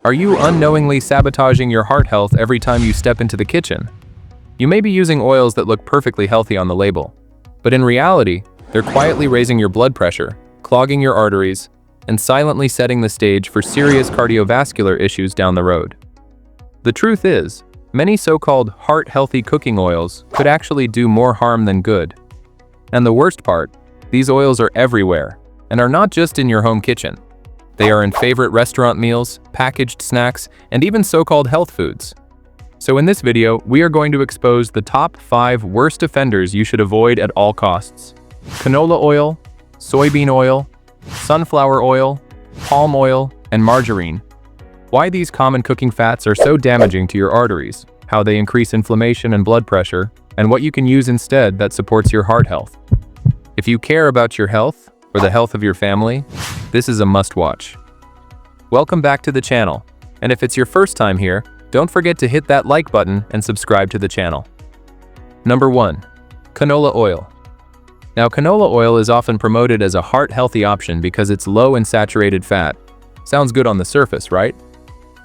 Are you unknowingly sabotaging your heart health every time you step into the kitchen? You may be using oils that look perfectly healthy on the label, but in reality, they're quietly raising your blood pressure, clogging your arteries, and silently setting the stage for serious cardiovascular issues down the road. The truth is, many so-called heart-healthy cooking oils could actually do more harm than good. And the worst part, these oils are everywhere, and are not just in your home kitchen. They are in favorite restaurant meals, packaged snacks, and even so-called health foods. So in this video, we are going to expose the top 5 worst offenders you should avoid at all costs. Canola oil, soybean oil, sunflower oil, palm oil, and margarine. Why these common cooking fats are so damaging to your arteries, how they increase inflammation and blood pressure, and what you can use instead that supports your heart health. If you care about your health, or the health of your family, this is a must-watch. Welcome back to the channel, and if it's your first time here, don't forget to hit that like button and subscribe to the channel. Number 1. Canola oil. Now, canola oil is often promoted as a heart-healthy option because it's low in saturated fat. Sounds good on the surface, right?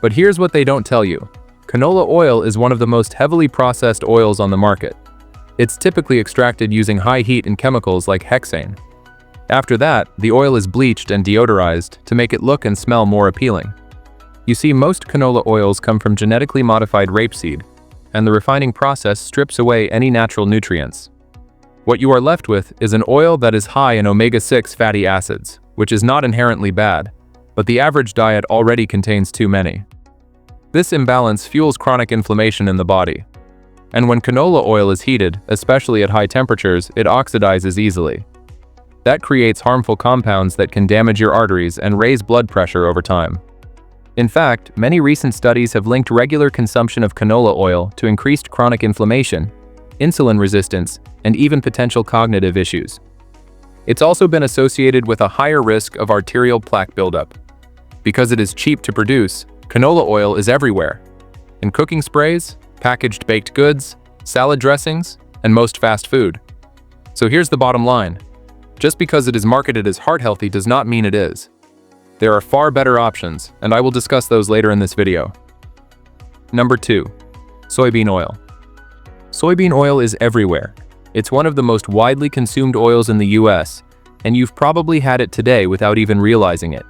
But here's what they don't tell you. Canola oil is one of the most heavily processed oils on the market. It's typically extracted using high heat and chemicals like hexane. After that, the oil is bleached and deodorized to make it look and smell more appealing. You see, most canola oils come from genetically modified rapeseed, and the refining process strips away any natural nutrients. What you are left with is an oil that is high in omega-6 fatty acids, which is not inherently bad, but the average diet already contains too many. This imbalance fuels chronic inflammation in the body. And when canola oil is heated, especially at high temperatures, it oxidizes easily. That creates harmful compounds that can damage your arteries and raise blood pressure over time. In fact, many recent studies have linked regular consumption of canola oil to increased chronic inflammation, insulin resistance, and even potential cognitive issues. It's also been associated with a higher risk of arterial plaque buildup. Because it is cheap to produce, canola oil is everywhere. In cooking sprays, packaged baked goods, salad dressings, and most fast food. So here's the bottom line. Just because it is marketed as heart-healthy does not mean it is. There are far better options, and I will discuss those later in this video. Number 2. Soybean oil. Soybean oil is everywhere. It's one of the most widely consumed oils in the US, and you've probably had it today without even realizing it.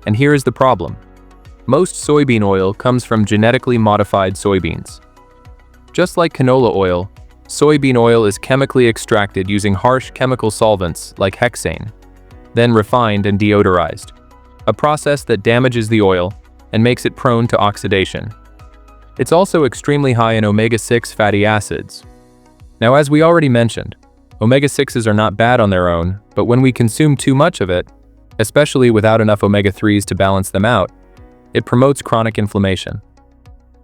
And here is the problem. Most soybean oil comes from genetically modified soybeans. Just like canola oil, soybean oil is chemically extracted using harsh chemical solvents like hexane, then refined and deodorized, a process that damages the oil and makes it prone to oxidation. It's also extremely high in omega-6 fatty acids. Now, as we already mentioned, omega-6s are not bad on their own, but when we consume too much of it, especially without enough omega-3s to balance them out, it promotes chronic inflammation.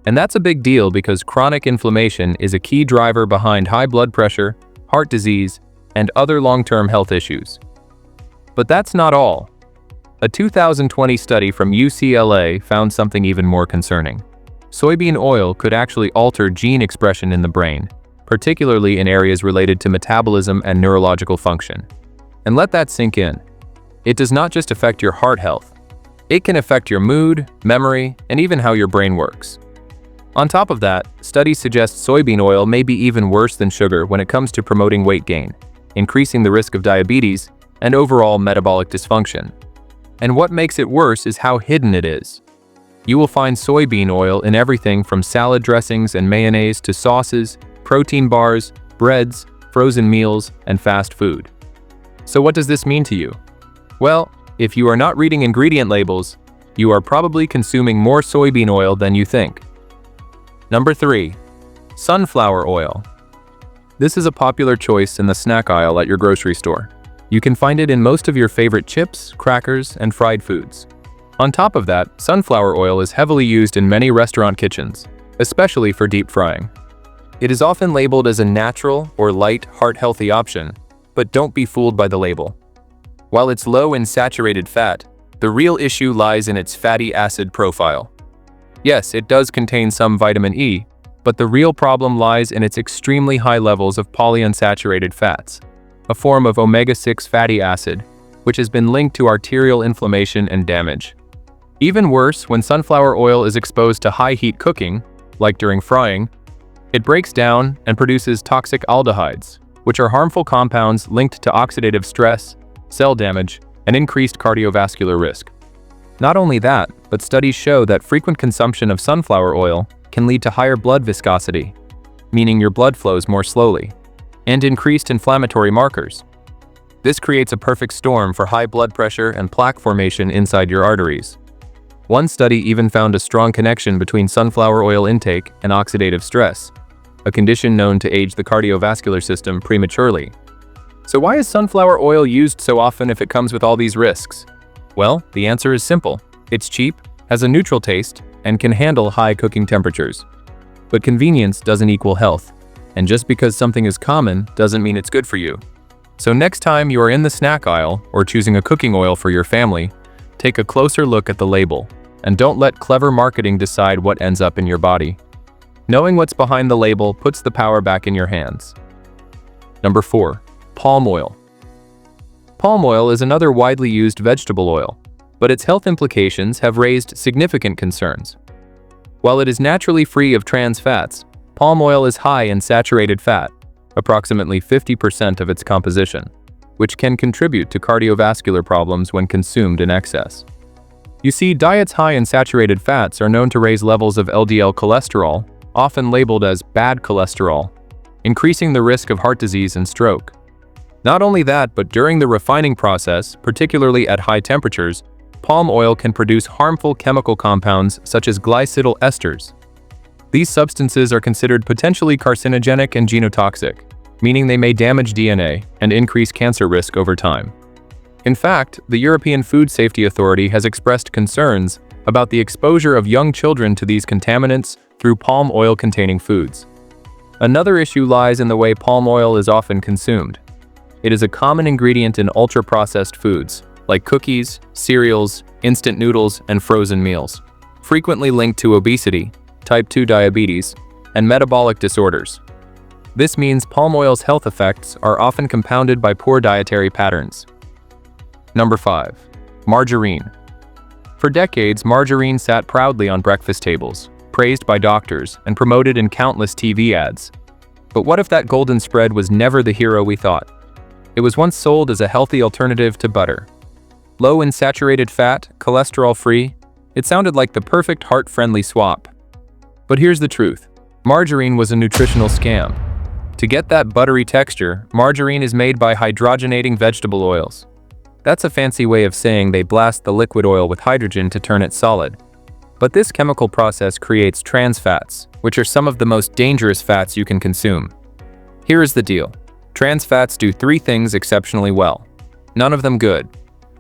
And that's a big deal because chronic inflammation is a key driver behind high blood pressure, heart disease, and other long-term health issues. But that's not all. A 2020 study from UCLA found something even more concerning. Soybean oil could actually alter gene expression in the brain, particularly in areas related to metabolism and neurological function. And let that sink in. It does not just affect your heart health. It can affect your mood, memory, and even how your brain works. On top of that, studies suggest soybean oil may be even worse than sugar when it comes to promoting weight gain, increasing the risk of diabetes, and overall metabolic dysfunction. And what makes it worse is how hidden it is. You will find soybean oil in everything from salad dressings and mayonnaise to sauces, protein bars, breads, frozen meals, and fast food. So what does this mean to you? Well, if you are not reading ingredient labels, you are probably consuming more soybean oil than you think. Number 3. Sunflower oil. This is a popular choice in the snack aisle at your grocery store. You can find it in most of your favorite chips, crackers, and fried foods. On top of that, sunflower oil is heavily used in many restaurant kitchens, especially for deep frying. It is often labeled as a natural or light, heart-healthy option, but don't be fooled by the label. While it's low in saturated fat, the real issue lies in its fatty acid profile. Yes, it does contain some vitamin E, but the real problem lies in its extremely high levels of polyunsaturated fats, a form of omega-6 fatty acid, which has been linked to arterial inflammation and damage. Even worse, when sunflower oil is exposed to high-heat cooking, like during frying, it breaks down and produces toxic aldehydes, which are harmful compounds linked to oxidative stress, cell damage, and increased cardiovascular risk. Not only that, but studies show that frequent consumption of sunflower oil can lead to higher blood viscosity, meaning your blood flows more slowly, and increased inflammatory markers. This creates a perfect storm for high blood pressure and plaque formation inside your arteries. One study even found a strong connection between sunflower oil intake and oxidative stress, a condition known to age the cardiovascular system prematurely. So why is sunflower oil used so often if it comes with all these risks? Well, the answer is simple. It's cheap, has a neutral taste, and can handle high cooking temperatures. But convenience doesn't equal health, and just because something is common doesn't mean it's good for you. So next time you are in the snack aisle or choosing a cooking oil for your family, take a closer look at the label, and don't let clever marketing decide what ends up in your body. Knowing what's behind the label puts the power back in your hands. Number 4. Palm oil. Palm oil is another widely used vegetable oil, but its health implications have raised significant concerns. While it is naturally free of trans fats, palm oil is high in saturated fat, approximately 50% of its composition, which can contribute to cardiovascular problems when consumed in excess. You see, diets high in saturated fats are known to raise levels of LDL cholesterol, often labeled as bad cholesterol, increasing the risk of heart disease and stroke. Not only that, but during the refining process, particularly at high temperatures, palm oil can produce harmful chemical compounds such as glycidyl esters. These substances are considered potentially carcinogenic and genotoxic, meaning they may damage DNA and increase cancer risk over time. In fact, the European Food Safety Authority has expressed concerns about the exposure of young children to these contaminants through palm oil-containing foods. Another issue lies in the way palm oil is often consumed. It is a common ingredient in ultra-processed foods, like cookies, cereals, instant noodles, and frozen meals, frequently linked to obesity, type 2 diabetes, and metabolic disorders. This means palm oil's health effects are often compounded by poor dietary patterns. Number 5. Margarine. For decades, margarine sat proudly on breakfast tables, praised by doctors and promoted in countless TV ads. But what if that golden spread was never the hero we thought? It was once sold as a healthy alternative to butter. Low in saturated fat, cholesterol-free, it sounded like the perfect heart-friendly swap. But here's the truth. Margarine was a nutritional scam. To get that buttery texture, margarine is made by hydrogenating vegetable oils. That's a fancy way of saying they blast the liquid oil with hydrogen to turn it solid. But this chemical process creates trans fats, which are some of the most dangerous fats you can consume. Here is the deal. Trans fats do 3 things exceptionally well. None of them good.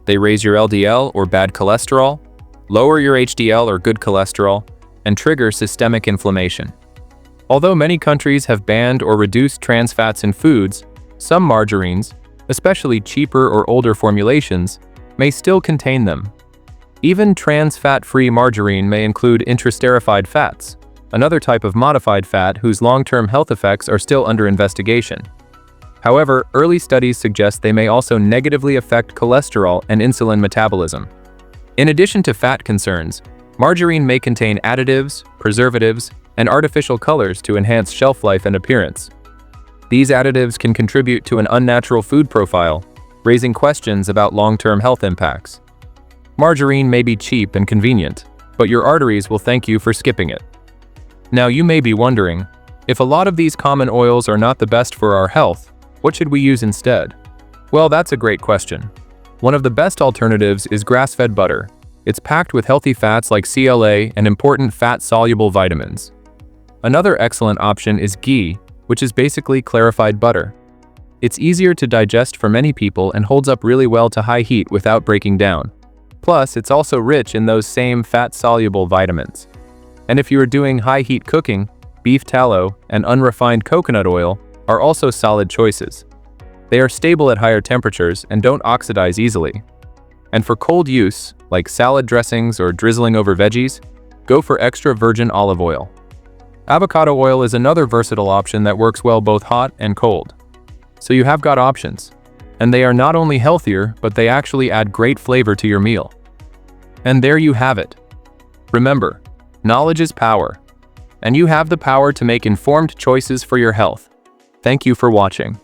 They raise your LDL or bad cholesterol, lower your HDL or good cholesterol, and trigger systemic inflammation. Although many countries have banned or reduced trans fats in foods, some margarines, especially cheaper or older formulations, may still contain them. Even trans fat-free margarine may include intraesterified fats, another type of modified fat whose long-term health effects are still under investigation. However, early studies suggest they may also negatively affect cholesterol and insulin metabolism. In addition to fat concerns, margarine may contain additives, preservatives, and artificial colors to enhance shelf life and appearance. These additives can contribute to an unnatural food profile, raising questions about long-term health impacts. Margarine may be cheap and convenient, but your arteries will thank you for skipping it. Now you may be wondering, if a lot of these common oils are not the best for our health, what should we use instead? Well, that's a great question. One of the best alternatives is grass-fed butter. It's packed with healthy fats like CLA and important fat-soluble vitamins. Another excellent option is ghee, which is basically clarified butter. It's easier to digest for many people and holds up really well to high heat without breaking down. Plus, it's also rich in those same fat-soluble vitamins. And if you are doing high-heat cooking, beef tallow and unrefined coconut oil are also solid choices. They are stable at higher temperatures and don't oxidize easily. And for cold use, like salad dressings or drizzling over veggies, go for extra virgin olive oil. Avocado oil is another versatile option that works well both hot and cold. So you have got options. And they are not only healthier, but they actually add great flavor to your meal. And there you have it. Remember, knowledge is power, and you have the power to make informed choices for your health. Thank you for watching.